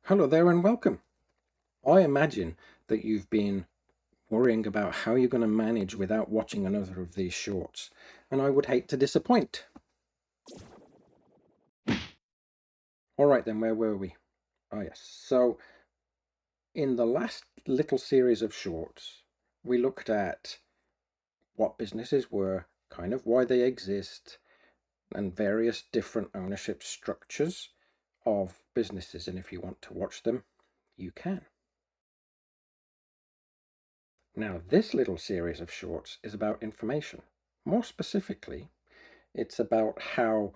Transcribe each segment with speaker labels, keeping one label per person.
Speaker 1: Hello there and welcome. I imagine that you've been worrying about how you're going to manage without watching another of these shorts, and I would hate to disappoint. All right then, where were we? Oh yes, so in the last little series of shorts, we looked at what businesses were, kind of why they exist, and various different ownership structures of businesses, and if you want to watch them, you can. Now, this little series of shorts is about information. More specifically, it's about how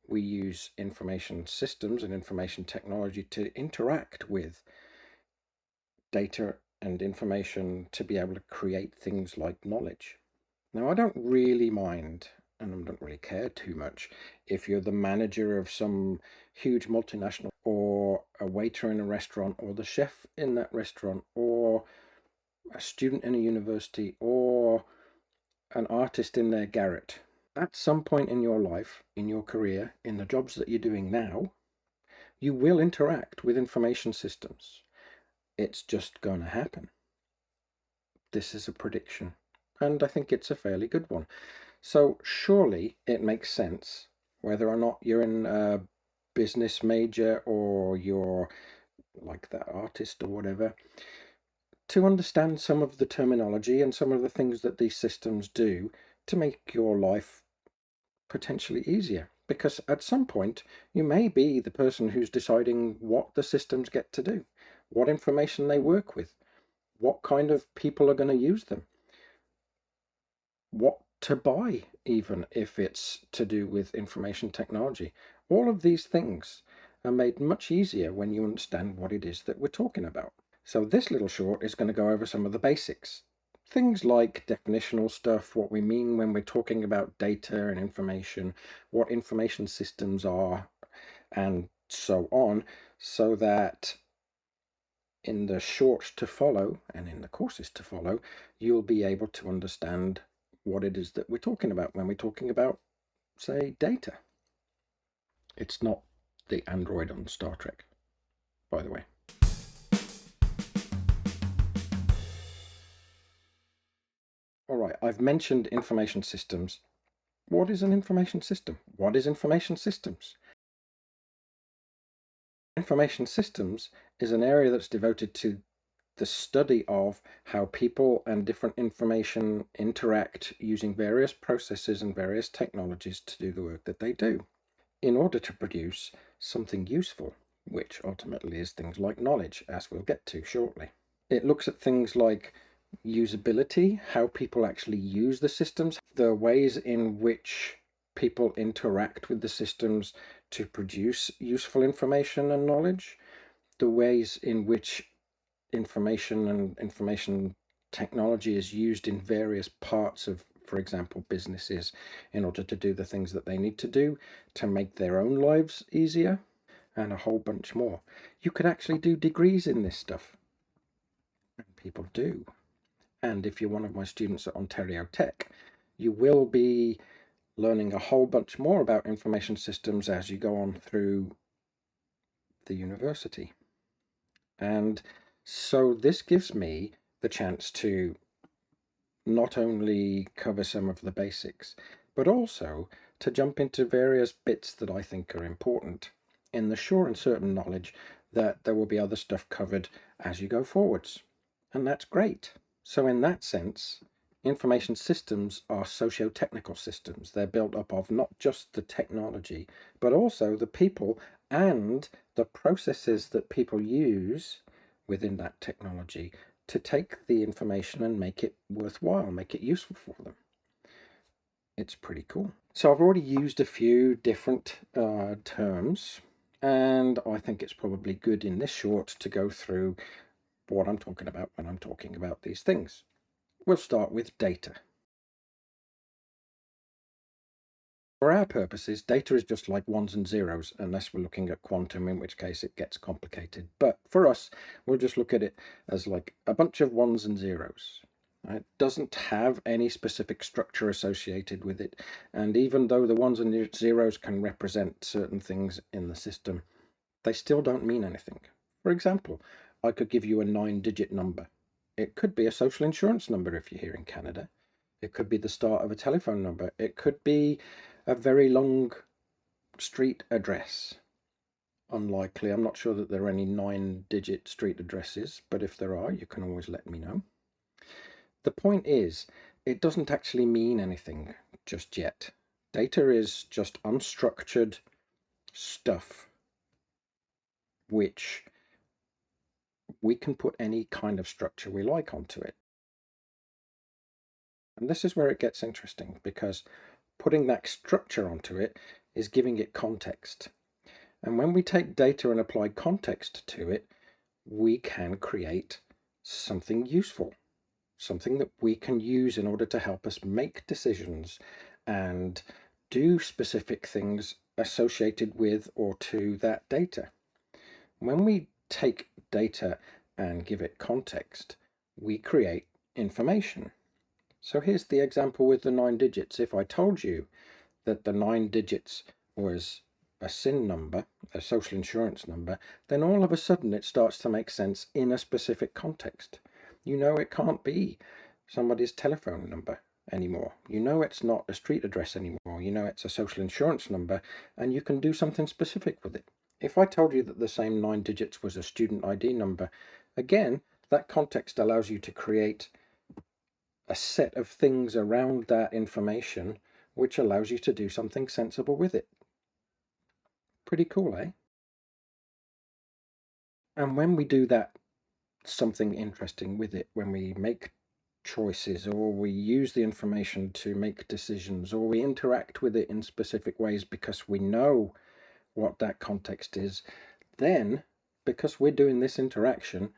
Speaker 1: we use information systems and information technology to interact with data and information to be able to create things like knowledge. Now, I don't really mind, and I don't really care too much, if you're the manager of some huge multinational, or a waiter in a restaurant, or the chef in that restaurant, or a student in a university, or an artist in their garret. At some point in your life, in your career, in the jobs that you're doing now, you will interact with information systems. It's just going to happen. This is a prediction, and I think it's a fairly good one. So surely it makes sense, whether or not you're in a business major or you're like that artist or whatever, to understand some of the terminology and some of the things that these systems do to make your life potentially easier, because at some point you may be the person who's deciding what the systems get to do, what information they work with, what kind of people are going to use them, what to buy, even if it's to do with information technology. All of these things are made much easier when you understand what it is that we're talking about. So this little short is going to go over some of the basics. Things like definitional stuff, what we mean when we're talking about data and information, what information systems are, and so on, so that in the short to follow and in the courses to follow, you'll be able to understand what it is that we're talking about when we're talking about, say, data. It's not the android on Star Trek, by the way. All right, I've mentioned information systems. What is an information system? What is information systems? Information systems is an area that's devoted to the study of how people and different information interact using various processes and various technologies to do the work that they do in order to produce something useful, which ultimately is things like knowledge, as we'll get to shortly. It looks at things like usability, how people actually use the systems, the ways in which people interact with the systems to produce useful information and knowledge, the ways in which information and information technology is used in various parts of, for example, businesses in order to do the things that they need to do to make their own lives easier, and a whole bunch more. You could actually do degrees in this stuff, and people do. And if you're one of my students at Ontario Tech, you will be learning a whole bunch more about information systems as you go on through the university. And so this gives me the chance to not only cover some of the basics, but also to jump into various bits that I think are important, in the sure and certain knowledge that there will be other stuff covered as you go forwards. And that's great. So in that sense, information systems are socio-technical systems. They're built up of not just the technology, but also the people and the processes that people use within that technology to take the information and make it worthwhile, make it useful for them. It's pretty cool. So I've already used a few different terms, and I think it's probably good in this short to go through what I'm talking about when I'm talking about these things. We'll start with data. For our purposes, data is just like ones and zeros, unless we're looking at quantum, in which case it gets complicated. But for us, we'll just look at it as like a bunch of ones and zeros. It doesn't have any specific structure associated with it. And even though the ones and zeros can represent certain things in the system, they still don't mean anything. For example, I could give you a 9-digit number. It could be a social insurance number if you're here in Canada. It could be the start of a telephone number. It could be a very long street address. Unlikely. I'm not sure that there are any 9-digit street addresses, but if there are, you can always let me know. The point is, it doesn't actually mean anything just yet. Data is just unstructured stuff which we can put any kind of structure we like onto it. And this is where it gets interesting, because putting that structure onto it is giving it context. And when we take data and apply context to it, we can create something useful, something that we can use in order to help us make decisions and do specific things associated with or to that data. When we take data and give it context, we create information. So here's the example with the 9 digits. If I told you that the 9 digits was a SIN number, a social insurance number, then all of a sudden it starts to make sense in a specific context. You know it can't be somebody's telephone number anymore. You know it's not a street address anymore. You know it's a social insurance number, and you can do something specific with it. If I told you that the same 9 digits was a student ID number, again, that context allows you to create a set of things around that information which allows you to do something sensible with it. Pretty cool, eh? And when we do that something interesting with it, when we make choices or we use the information to make decisions or we interact with it in specific ways because we know what that context is, then because we're doing this interaction,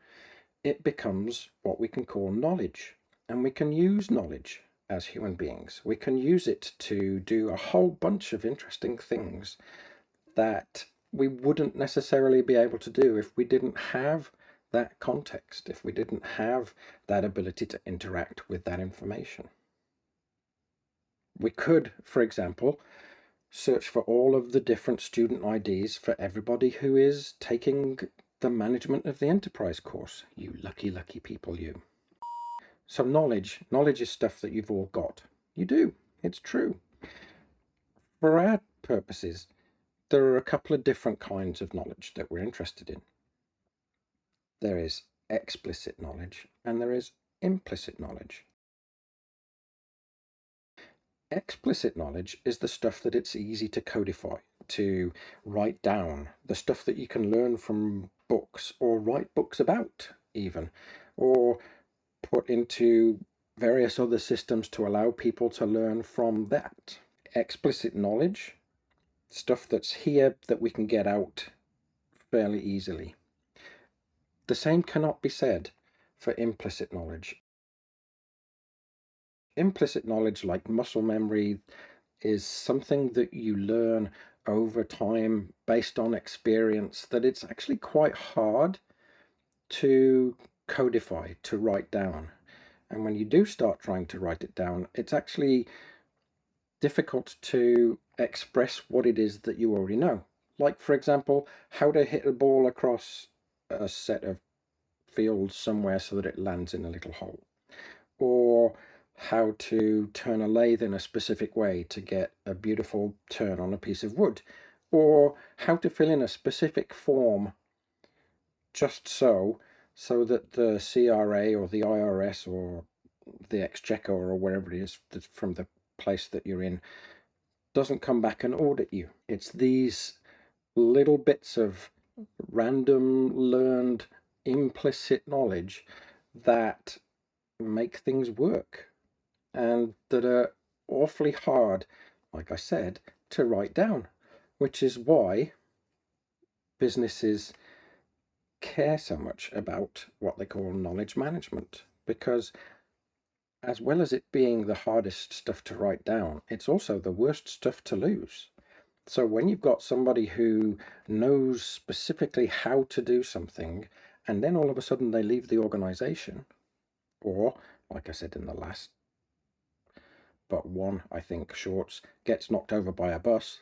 Speaker 1: it becomes what we can call knowledge. And we can use knowledge as human beings. We can use it to do a whole bunch of interesting things that we wouldn't necessarily be able to do if we didn't have that context, if we didn't have that ability to interact with that information. We could, for example, search for all of the different student IDs for everybody who is taking the management of the enterprise course. You lucky, lucky people, you. So knowledge is stuff that you've all got. You do. It's true. For our purposes, there are a couple of different kinds of knowledge that we're interested in. There is explicit knowledge and there is implicit knowledge. Explicit knowledge is the stuff that it's easy to codify, to write down, the stuff that you can learn from books or write books about even, or put into various other systems to allow people to learn from that. Explicit knowledge, stuff that's here that we can get out fairly easily. The same cannot be said for implicit knowledge. Implicit knowledge, like muscle memory, is something that you learn over time based on experience, that it's actually quite hard to codify, to write down. And when you do start trying to write it down, it's actually difficult to express what it is that you already know. Like, for example, how to hit a ball across a set of fields somewhere so that it lands in a little hole, or how to turn a lathe in a specific way to get a beautiful turn on a piece of wood, or how to fill in a specific form just so that the CRA or the IRS or the Exchequer or wherever it is from the place that you're in doesn't come back and audit you. It's these little bits of random learned implicit knowledge that make things work and that are awfully hard, like I said, to write down, which is why businesses care so much about what they call knowledge management, because as well as it being the hardest stuff to write down, it's also the worst stuff to lose. So when you've got somebody who knows specifically how to do something, and then all of a sudden they leave the organization, or, like I said in the last but one, I think, shorts, gets knocked over by a bus,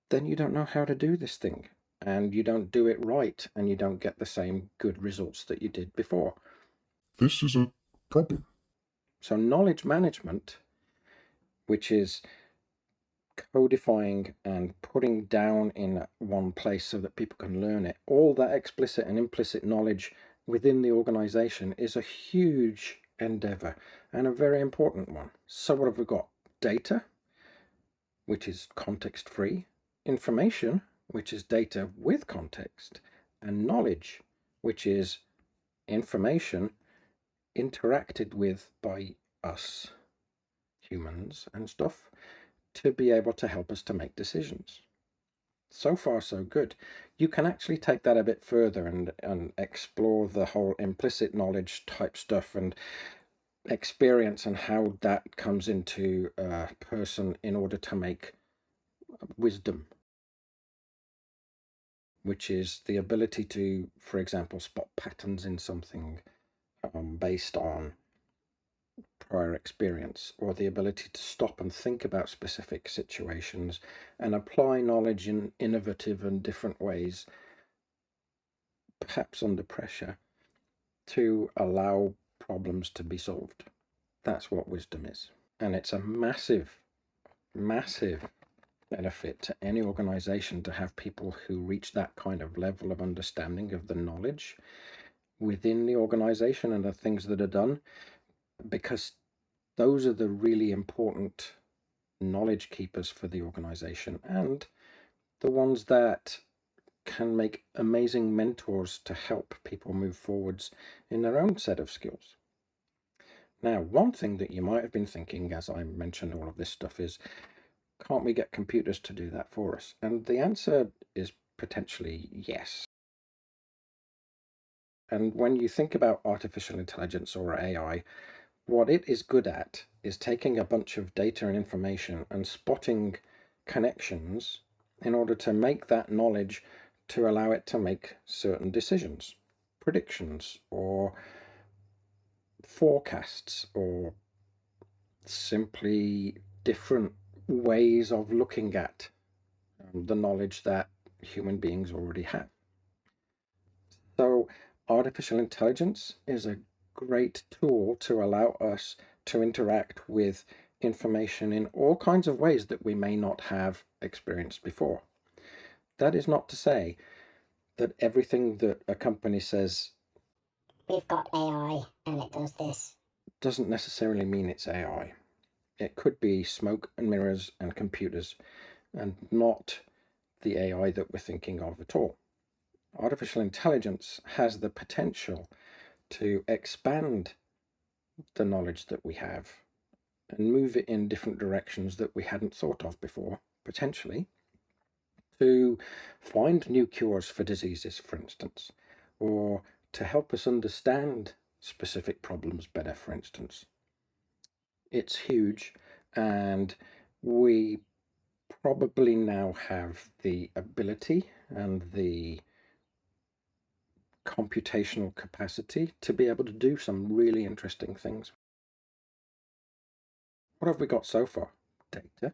Speaker 1: then you don't know how to do this thing. and you don't do it right, and you don't get the same good results that you did before.
Speaker 2: This is a problem.
Speaker 1: So knowledge management, which is codifying and putting down in one place so that people can learn it, all that explicit and implicit knowledge within the organization is a huge endeavor and a very important one. So what have we got? Data, which is context free, information, which is data with context, and knowledge, which is information interacted with by us humans and stuff to be able to help us to make decisions. So far, so good. You can actually take that a bit further and explore the whole implicit knowledge type stuff and experience and how that comes into a person in order to make wisdom, which is the ability to, for example, spot patterns in something based on prior experience, or the ability to stop and think about specific situations and apply knowledge in innovative and different ways, perhaps under pressure, to allow problems to be solved. That's what wisdom is. And it's a massive, massive benefit to any organization to have people who reach that kind of level of understanding of the knowledge within the organization and the things that are done, because those are the really important knowledge keepers for the organization and the ones that can make amazing mentors to help people move forwards in their own set of skills. Now, one thing that you might have been thinking as I mentioned all of this stuff is, can't we get computers to do that for us? And the answer is potentially yes. And when you think about artificial intelligence or AI, what it is good at is taking a bunch of data and information and spotting connections in order to make that knowledge to allow it to make certain decisions, predictions, or forecasts, or simply different ways of looking at the knowledge that human beings already have. So, artificial intelligence is a great tool to allow us to interact with information in all kinds of ways that we may not have experienced before. That is not to say that everything that a company says
Speaker 3: we've got AI and it does this
Speaker 1: doesn't necessarily mean it's AI. It could be smoke and mirrors and computers and not the AI that we're thinking of at all. Artificial intelligence has the potential to expand the knowledge that we have and move it in different directions that we hadn't thought of before, potentially, to find new cures for diseases, for instance, or to help us understand specific problems better, for instance. It's huge, and we probably now have the ability and the computational capacity to be able to do some really interesting things. What have we got so far? Data,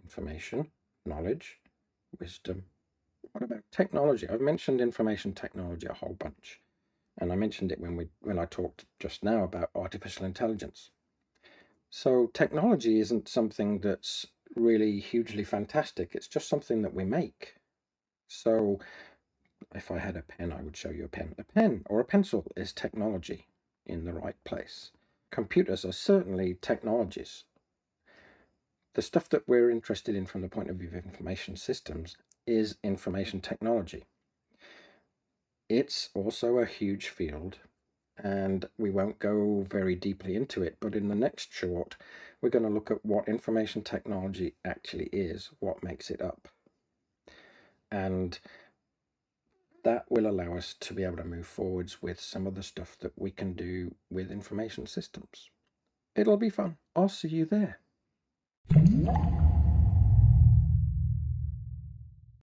Speaker 1: information, knowledge, wisdom. What about technology? I've mentioned information technology a whole bunch, and I mentioned it when I talked just now about artificial intelligence. So technology isn't something that's really hugely fantastic. It's just something that we make. So if I had a pen, I would show you a pen. A pen or a pencil is technology in the right place. Computers are certainly technologies. The stuff that we're interested in from the point of view of information systems is information technology. It's also a huge field, and we won't go very deeply into it, but in the next short, we're going to look at what information technology actually is, what makes it up. And that will allow us to be able to move forwards with some of the stuff that we can do with information systems. It'll be fun. I'll see you there.